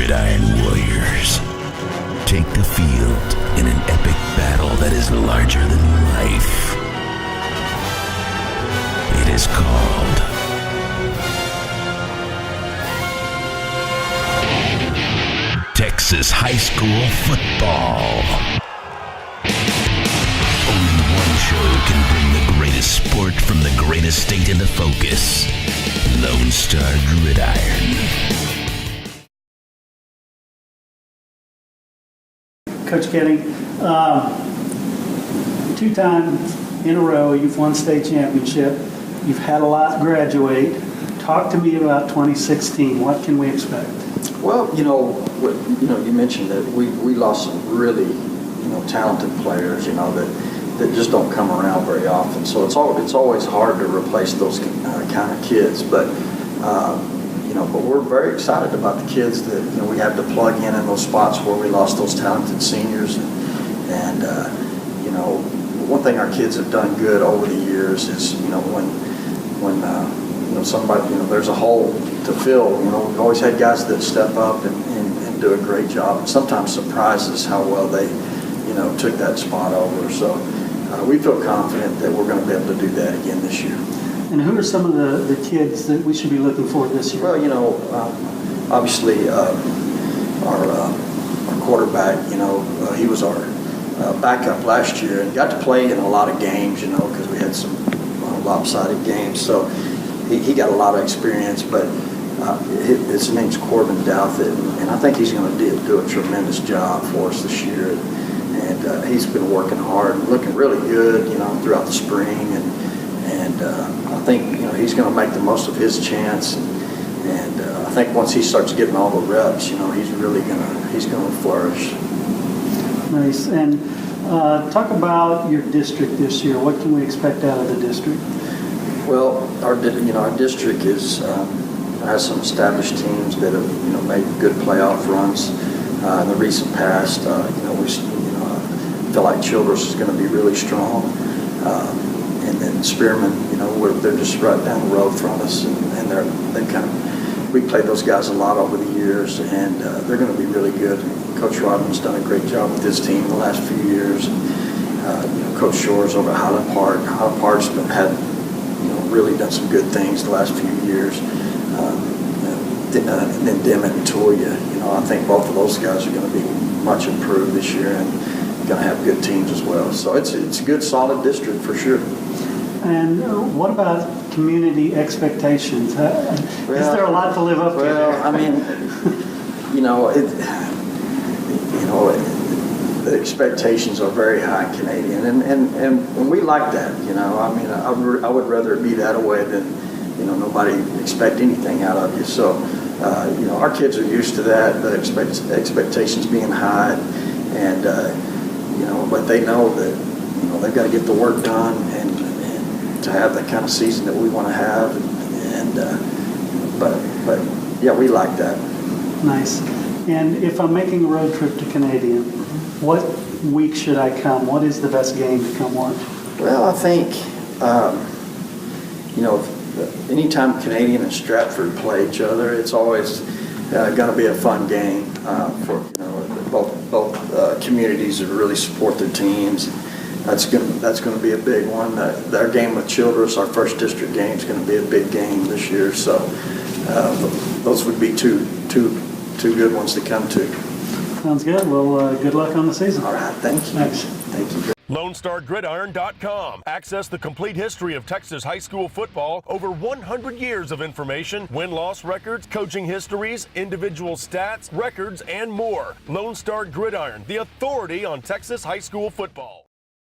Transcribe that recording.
Gridiron Warriors take the field in an epic battle that is larger than life. It is called Texas High School Football. Only one show can bring the greatest sport from the greatest state into focus. Lone Star Gridiron. Coach Koetting, 2 times in a row you've won state championship. You've had a lot graduate. Talk to me about 2016. What can we expect? Well, you mentioned that we lost some really, talented players, that just don't come around very often. So it's always hard to replace those kind of kids. But but we're very excited about the kids that we have to plug in those spots where we lost those talented seniors. And one thing our kids have done good over the years is when somebody there's a hole to fill. We've always had guys that step up and do a great job, and sometimes surprise us how well they took that spot over. So we feel confident that we're going to be able to do that again this year. And who are some of the kids that we should be looking for this year? Well, obviously our quarterback, he was our backup last year and got to play in a lot of games, because we had some lopsided games. So he got a lot of experience, but his name's Corbin Douthit, and I think he's going to do a tremendous job for us this year. And he's been working hard and looking really good, throughout the spring. And I think he's going to make the most of his chance. And I think once he starts getting all the reps, he's really going to flourish. Nice. And talk about your district this year. What can we expect out of the district? Well, our district has some established teams that have made good playoff runs in the recent past. We feel like Childress is going to be really strong, and then Spearman. They're just right down the road from us, and we played those guys a lot over the years, and they're going to be really good. Coach Rodman's done a great job with his team the last few years. Coach Shores over at Highland Park. Highland Park's had really done some good things the last few years. And then Dimmitt and Toya, I think both of those guys are going to be much improved this year and going to have good teams as well. So it's a good, solid district for sure. And what about community expectations? Is there a lot to live up to? Well, I mean, the expectations are very high Canadian, and we like that. I would rather it be that way than nobody expect anything out of you. So our kids are used to that, the expectations being high, and but they know that they've got to get the work done and to have the kind of season that we want to have, but yeah, we like that. Nice. And if I'm making a road trip to Canadian, what week should I come? What is the best game to come watch? Well, I think anytime Canadian and Stratford play each other, it's always going to be a fun game for both communities that really support their teams. That's going to be a big one. Their game with Childress, our first district game, is going to be a big game this year. So those would be two good ones to come to. Sounds good. Well, good luck on the season. All right. Thank you. Thanks. Thank you. LoneStarGridiron.com. Access the complete history of Texas high school football, over 100 years of information, win-loss records, coaching histories, individual stats, records, and more. Lone Star Gridiron, the authority on Texas high school football.